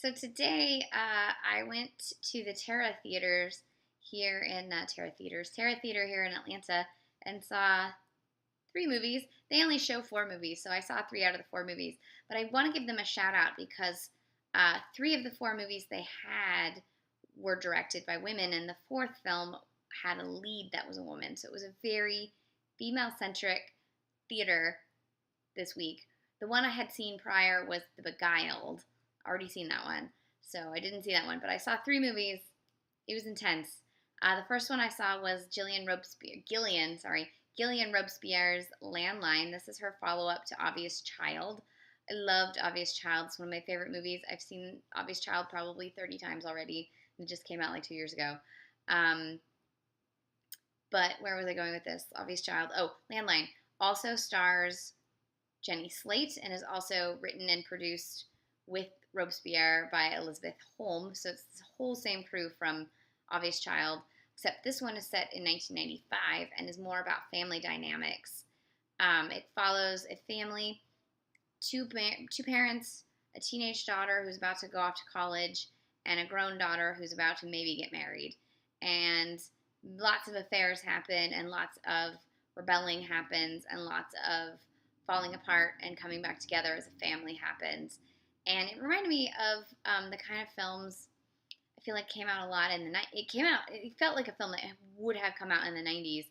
So today, I went to the Terra Theaters here in Terra Theater here in Atlanta, and saw three movies. They only show four movies, so I saw three out of the four movies. But I want to give them a shout out because three of the four movies they had were directed by women, and the fourth film had a lead that was a woman. So it was a very female centric theater this week. The one I had seen prior was The Beguiled. Already seen that one, so I didn't see that one. But I saw three movies. It was intense. The first one I saw was Gillian Robespierre's Landline. This is her follow-up to Obvious Child. I loved Obvious Child. It's one of my favorite movies. I've seen Obvious Child probably 30 times already. It just came out like 2 years ago. But where was I going with this? Obvious Child. Oh, Landline also stars Jenny Slate and is also written and produced with Robespierre by Elizabeth Holm. So it's the whole same crew from Obvious Child, except this one is set in 1995 and is more about family dynamics. It follows a family, two parents, a teenage daughter who's about to go off to college, and a grown daughter who's about to maybe get married. And lots of affairs happen, and lots of rebelling happens, and lots of falling apart and coming back together as a family happens. And it reminded me of the kind of films I feel like came out a lot in the night. It felt like a film that would have come out in the 90s,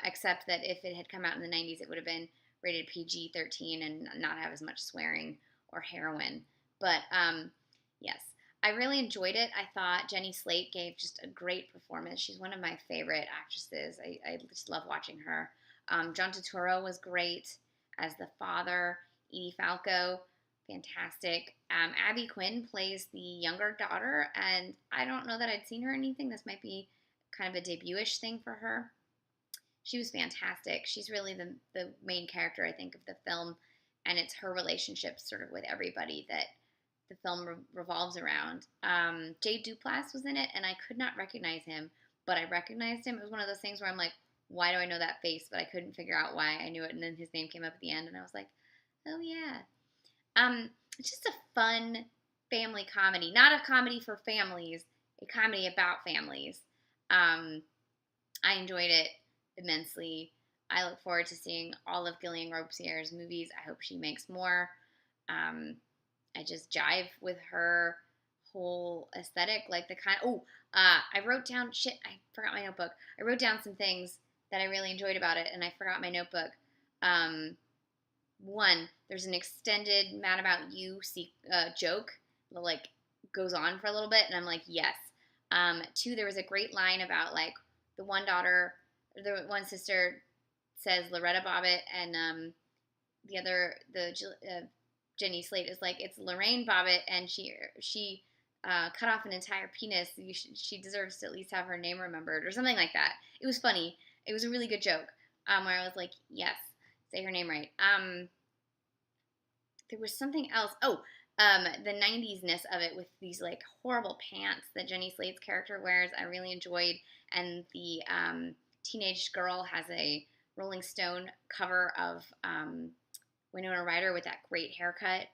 except that if it had come out in the 90s, it would have been rated PG-13 and not have as much swearing or heroin. But yes, I really enjoyed it. I thought Jenny Slate gave just a great performance. She's one of my favorite actresses. I just love watching her. John Turturro was great as the father. Edie Falco, fantastic. Abby Quinn plays the younger daughter, and I don't know that I'd seen her in anything. This might be kind of a debut-ish thing for her. She was fantastic. She's really the main character, I think, of the film, and it's her relationship sort of with everybody that the film revolves around. Jay Duplass was in it, and I could not recognize him, but I recognized him. It was one of those things where I'm like, why do I know that face? But I couldn't figure out why I knew it, and then his name came up at the end, and I was like, oh yeah. It's just a fun family comedy. Not a comedy for families, a comedy about families. I enjoyed it immensely. I look forward to seeing all of Gillian Robespierre's movies. I hope she makes more. I just jive with her whole aesthetic, like the kind. I wrote down I forgot my notebook. I wrote down some things that I really enjoyed about it, and I forgot my notebook. One, there's an extended Mad About You joke that like goes on for a little bit, and I'm like, yes. Two, there was a great line about like the one sister says Loretta Bobbitt, and Jenny Slate is like, it's Lorraine Bobbitt, and she cut off an entire penis. She deserves to at least have her name remembered, or something like that. It was funny. It was a really good joke. Where I was like, yes, say her name right. There was something else. The 90s-ness of it with these like horrible pants that Jenny Slate's character wears, I really enjoyed. And the teenage girl has a Rolling Stone cover of Winona Ryder with that great haircut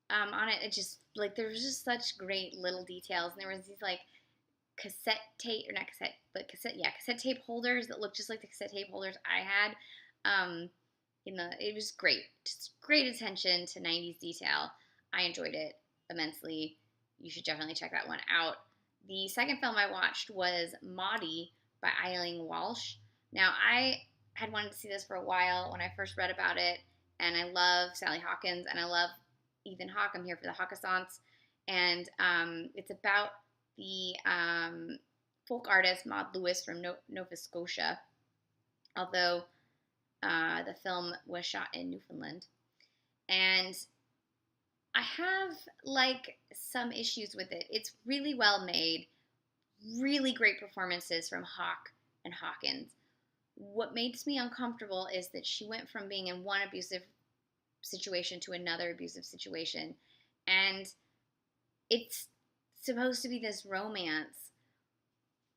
on it. It just like there was just such great little details, and there was these like cassette tape holders that looked just like the cassette tape holders I had. It was great. Just great attention to 90s detail. I enjoyed it immensely. You should definitely check that one out. The second film I watched was Maudie by Eileen Walsh. Now, I had wanted to see this for a while when I first read about it, and I love Sally Hawkins, and I love Ethan Hawke. I'm here for the Hawkassants. And it's about the folk artist Maud Lewis from Nova Scotia, although the film was shot in Newfoundland. And I have like some issues with it. It's really well made, really great performances from Hawke and Hawkins. What makes me uncomfortable is that she went from being in one abusive situation to another abusive situation, and it's supposed to be this romance,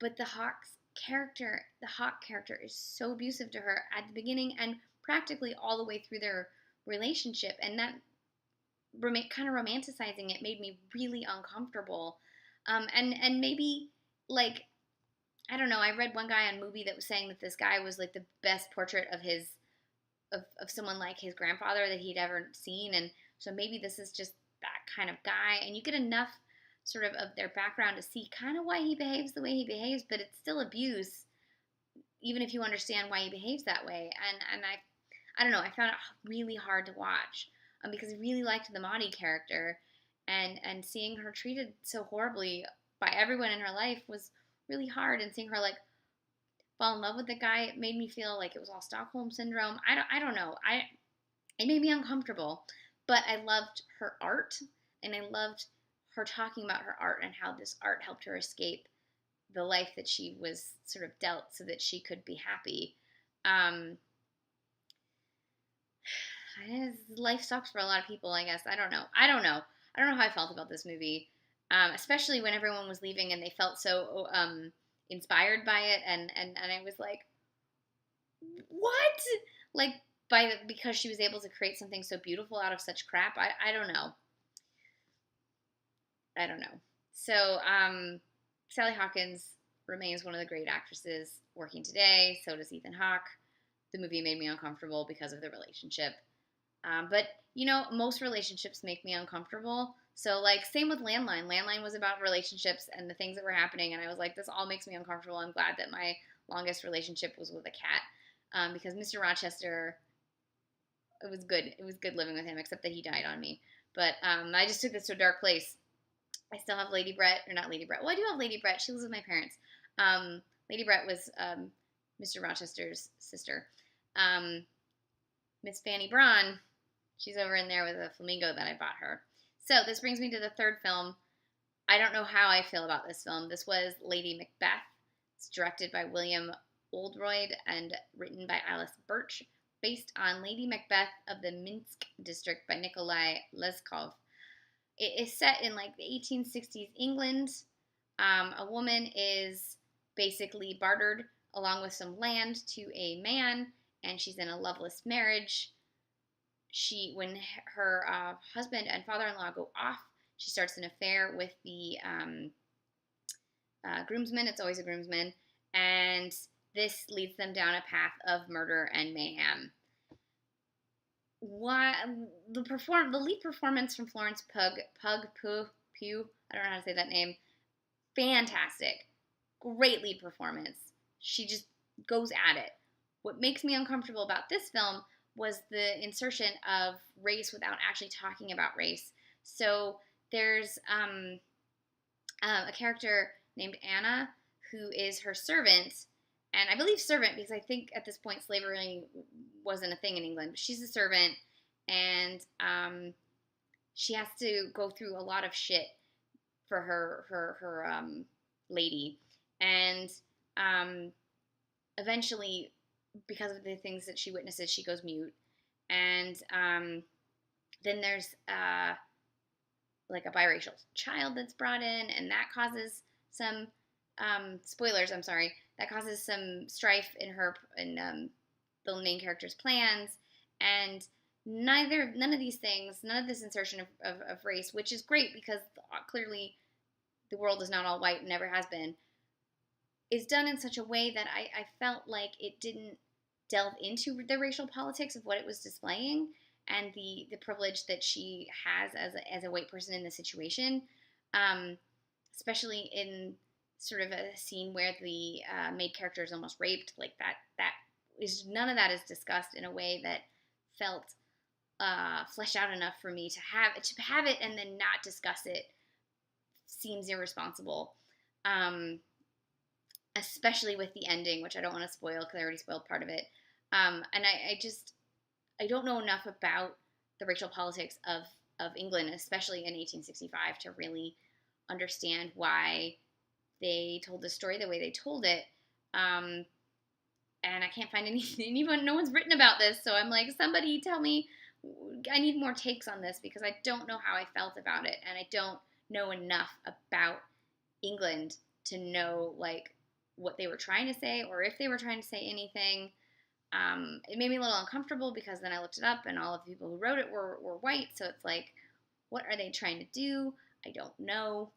but the Hawke character is so abusive to her at the beginning and practically all the way through their relationship, and that kind of romanticizing it made me really uncomfortable. And maybe, like, I don't know, I read one guy on Movie that was saying that this guy was like the best portrait of of someone like his grandfather that he'd ever seen. And so maybe this is just that kind of guy. And you get enough sort of their background to see kind of why he behaves the way he behaves, but it's still abuse, even if you understand why he behaves that way. And I don't know, I found it really hard to watch, because I really liked the Maudie character, and seeing her treated so horribly by everyone in her life was really hard. And seeing her like fall in love with the guy, it made me feel like it was all Stockholm syndrome. I don't know. It made me uncomfortable, but I loved her art, and I loved her talking about her art and how this art helped her escape the life that she was sort of dealt so that she could be happy. Life sucks for a lot of people, I guess. I don't know how I felt about this movie, especially when everyone was leaving and they felt so inspired by it, and I was like, what? Like, because she was able to create something so beautiful out of such crap. I don't know. So, Sally Hawkins remains one of the great actresses working today. So does Ethan Hawke. The movie made me uncomfortable because of the relationship. But, most relationships make me uncomfortable. So, like, same with Landline. Landline was about relationships and the things that were happening, and I was like, this all makes me uncomfortable. I'm glad that my longest relationship was with a cat, because Mr. Rochester, it was good. It was good living with him, except that he died on me. But I just took this to a dark place. I still have Lady Brett, or not Lady Brett. Well, I do have Lady Brett. She lives with my parents. Lady Brett was Mr. Rochester's sister. Miss Fanny Braun, she's over in there with a flamingo that I bought her. So this brings me to the third film. I don't know how I feel about this film. This was Lady Macbeth. It's directed by William Oldroyd and written by Alice Birch, based on Lady Macbeth of the Minsk district by Nikolai Leskov. It is set in like the 1860s England. A woman is basically bartered along with some land to a man, and she's in a loveless marriage. When her husband and father-in-law go off, she starts an affair with the groomsman. It's always a groomsman, and this leads them down a path of murder and mayhem. The lead performance from Florence Pugh, I don't know how to say that name. Fantastic. Great lead performance. She just goes at it. What makes me uncomfortable about this film was the insertion of race without actually talking about race. So there's a character named Anna who is her servant, and I believe servant because I think at this point slavery wasn't a thing in England. But she's a servant, and she has to go through a lot of shit for her lady, and eventually, because of the things that she witnesses, she goes mute, and then there's like a biracial child that's brought in, and that causes some spoilers. I'm sorry. That causes some strife in the main character's plans, and none of these things, none of this insertion of race, which is great because clearly the world is not all white and never has been, is done in such a way that I felt like it didn't delve into the racial politics of what it was displaying and the privilege that she has as a white person in the situation, especially in sort of a scene where the main character is almost raped. Like none of that is discussed in a way that felt fleshed out enough for me to have it and then not discuss it. Seems irresponsible. Especially with the ending, which I don't want to spoil because I already spoiled part of it. And I don't know enough about the racial politics of England, especially in 1865, to really understand why they told the story the way they told it. And I can't find anyone, no one's written about this, so I'm like, somebody tell me, I need more takes on this because I don't know how I felt about it, and I don't know enough about England to know, like, what they were trying to say or if they were trying to say anything. It made me a little uncomfortable because then I looked it up and all of the people who wrote it were white, so it's like, What are they trying to do? I don't know.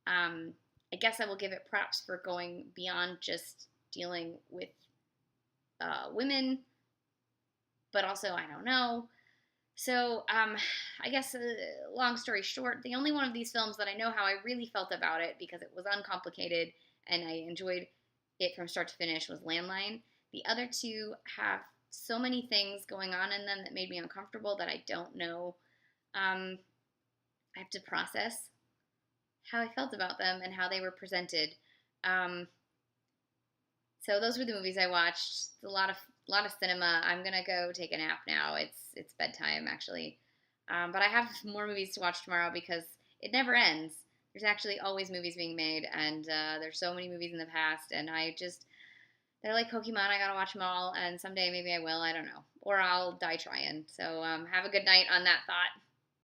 I guess I will give it props for going beyond just dealing with women, but also I don't know. So, I guess, long story short, the only one of these films that I know how I really felt about it because it was uncomplicated and I enjoyed it from start to finish was Landline. The other two have so many things going on in them that made me uncomfortable that I don't know. I have to process how I felt about them and how they were presented. Um, so those were the movies I watched. A lot of cinema. I'm gonna go take a nap now. It's bedtime actually, but I have more movies to watch tomorrow because it never ends. There's actually always movies being made, and there's so many movies in the past, and they're like Pokemon. I gotta watch them all, and someday maybe I will. I don't know, or I'll die trying. So have a good night on that thought.